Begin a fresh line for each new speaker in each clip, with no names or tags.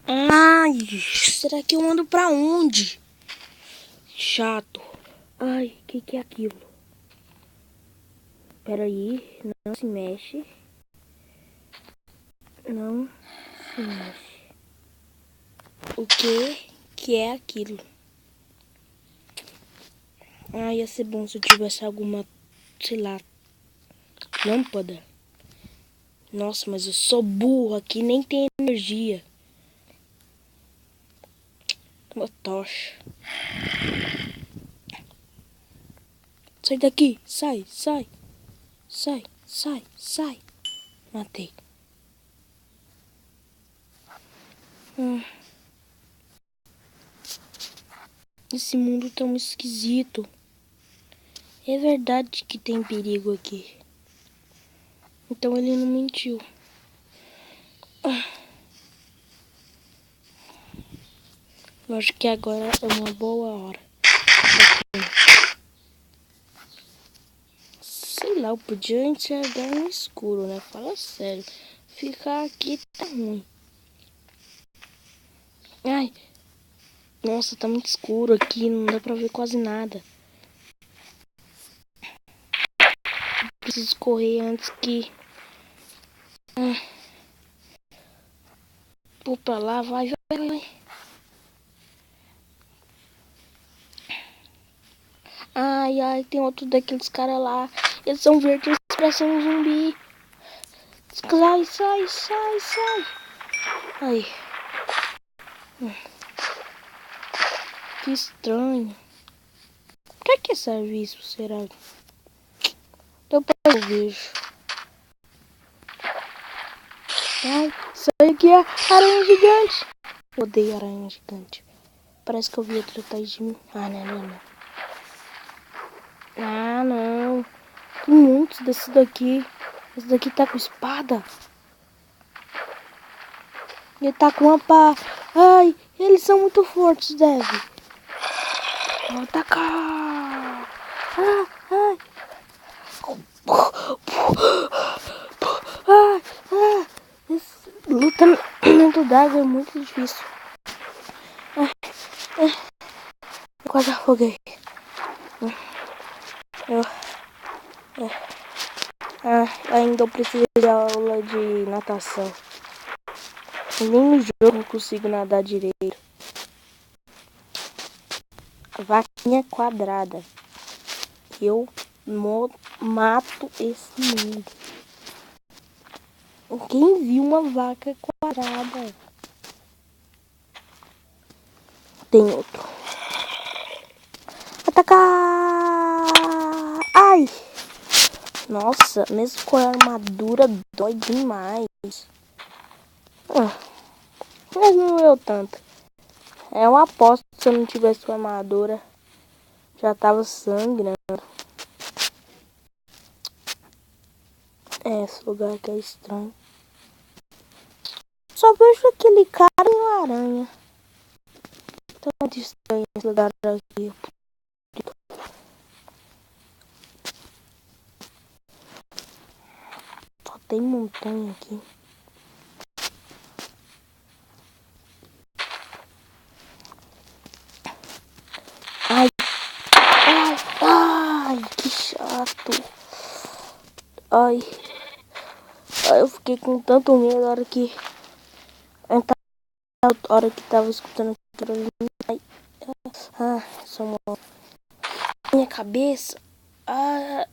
Ai, será que eu ando pra onde? Chato. Ai, o que é aquilo? Pera aí, não se mexe. Não se mexe. O que é aquilo? Ah, ia ser bom se eu tivesse alguma, sei lá, lâmpada. Nossa, mas eu sou burro aqui, nem tem energia. Uma tocha. Sai daqui, sai, sai, sai, sai, sai. Matei. Esse mundo tão esquisito. É verdade que tem perigo aqui. Então ele não mentiu. Eu acho que agora é uma boa hora. Sei lá, eu podia enxergar no escuro, né? Fala sério. Ficar aqui tá ruim. Ai, nossa, tá muito escuro aqui. Não dá pra ver quase nada. Preciso correr antes que... Vou pra lá, vai. Ai, tem outro daqueles caras lá. Eles são verdes, parecem um zumbi. Sai. Ai. Que estranho. Pra que serve isso, será? Depois eu vejo. Ai, sai aqui, aranha gigante. Odeio aranha gigante. Parece que eu vi outro atrás de mim. Não. Ah, não. Tem muitos desse daqui. Esse daqui tá com espada. Ele tá com uma pá. Ai, eles são muito fortes, deve. Vou atacar. Ai. Luta dentro d'água é muito difícil. Eu quase afoguei. Ainda eu preciso de aula de natação. Nem no jogo eu consigo nadar direito. Vaquinha quadrada. Eu mato esse mundo. Quem viu uma vaca quadrada? Tem outro. Atacar! Ai! Nossa, mesmo com a armadura dói demais. Mas não doeu tanto. É uma aposta que se eu não tivesse com a armadura, já tava sangrando. Esse lugar aqui é estranho. Só vejo aquele cara e uma aranha. Tá muito estranho esse lugar aqui. Só tem montanha aqui. Ai, que chato. Ai, eu fiquei com tanto medo na hora que tava escutando aquilo. Só uma... Minha cabeça. Ai.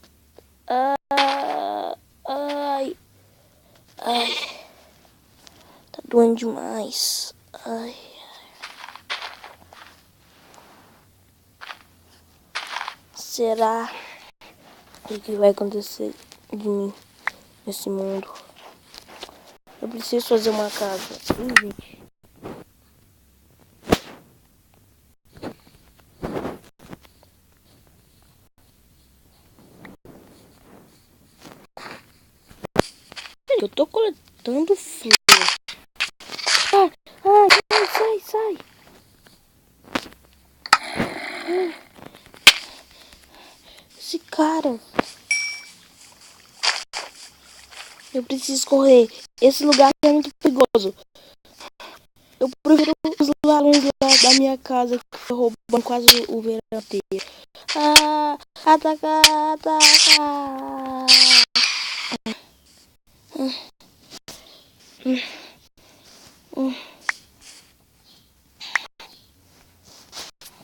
Tá doendo demais. Ai. Será que vai acontecer de mim nesse mundo? Eu preciso fazer uma casa. Gente. Eu tô coletando flor. Sai. Esse cara. Eu preciso correr. Esse lugar é muito perigoso. Eu prefiro os ladrões lá da minha casa que foi roubando quase o verão inteiro. Atacar, atacar.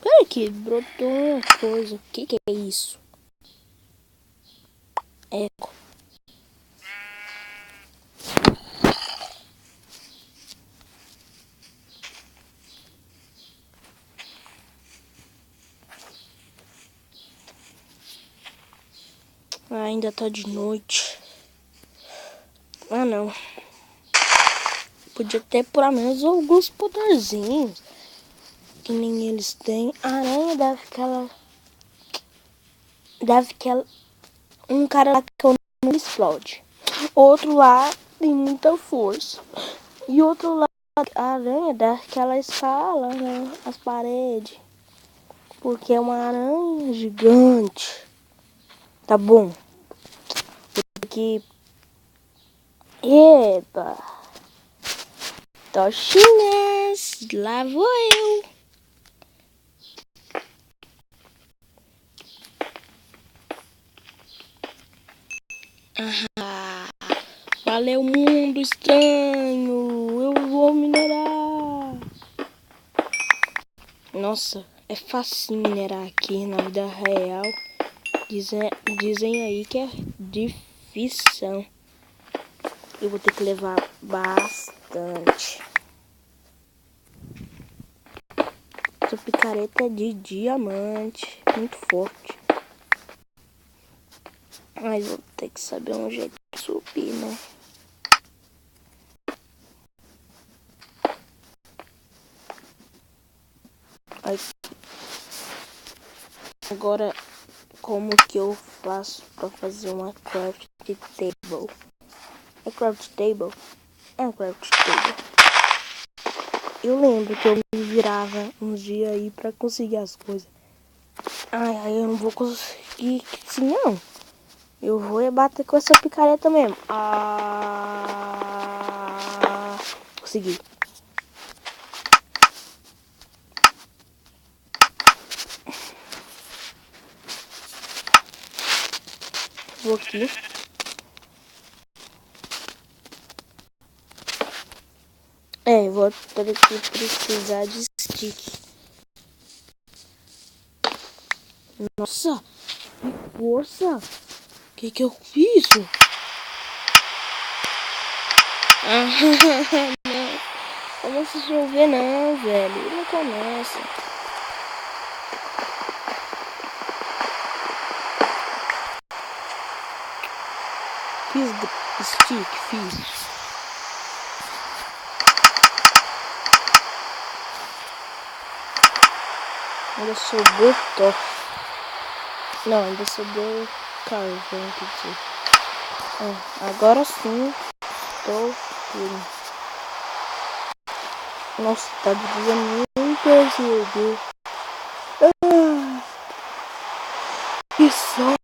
Peraí que brotou uma coisa. O que é isso? Eco. Ainda tá de noite. Ah, não. Podia ter por menos alguns poderzinhos. Que nem eles têm. A aranha deve que ela... Um cara lá que não explode. Outro lá tem muita força. E outro lá, a aranha deve que ela escala, né, as paredes. Porque é uma aranha gigante. Tá bom. Aqui. Epa. Tochinhas. Lá vou eu. Ah, valeu, mundo estranho. Eu vou minerar. Nossa, é fácil minerar aqui na vida real. Dizem aí que é difícil. Eu vou ter que levar bastante. Essa picareta é de diamante. Muito forte. Mas vou ter que saber um jeito de subir, né? Aí. Agora, como que eu faço pra fazer uma craft table? É craft table? É craft table. Eu lembro que eu me virava uns dias aí pra conseguir as coisas. Ai, eu não vou conseguir assim, não. Eu vou bater com essa picareta mesmo. Consegui. Vou aqui. Vou ter que precisar de stick. Nossa, que força. Que eu fiz? Não. Começa a chover não, velho. Não começa. Fiz stick, fiz. Ainda sobrou top. Não, ainda sobrou carvão, quer dizer. Agora sim, estou firme. Nossa, tá dizendo muito erguer. Que sono.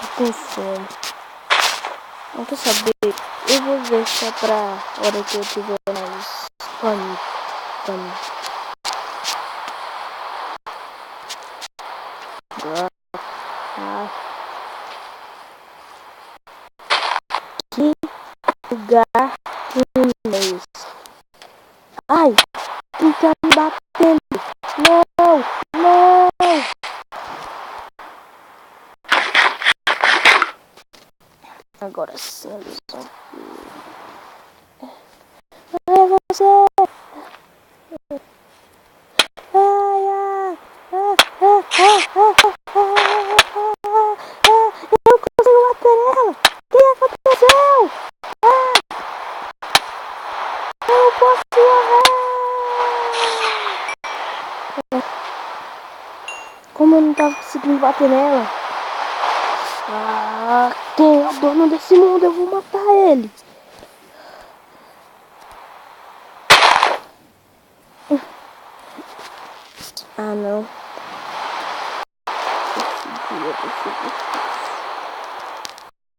Tô com fome. Não quer saber? Eu vou deixar pra hora que eu tiver mais fome. Que lugar ruim. Ai, quem tá me batendo? Não, não. Agora sim, eles vão. É você. Eu não consigo bater nela. O que aconteceu? Eu não posso morrer. Como eu não tava conseguindo bater nela? Quem é o dono desse mundo? Eu vou matar ele. Não. Eu consegui.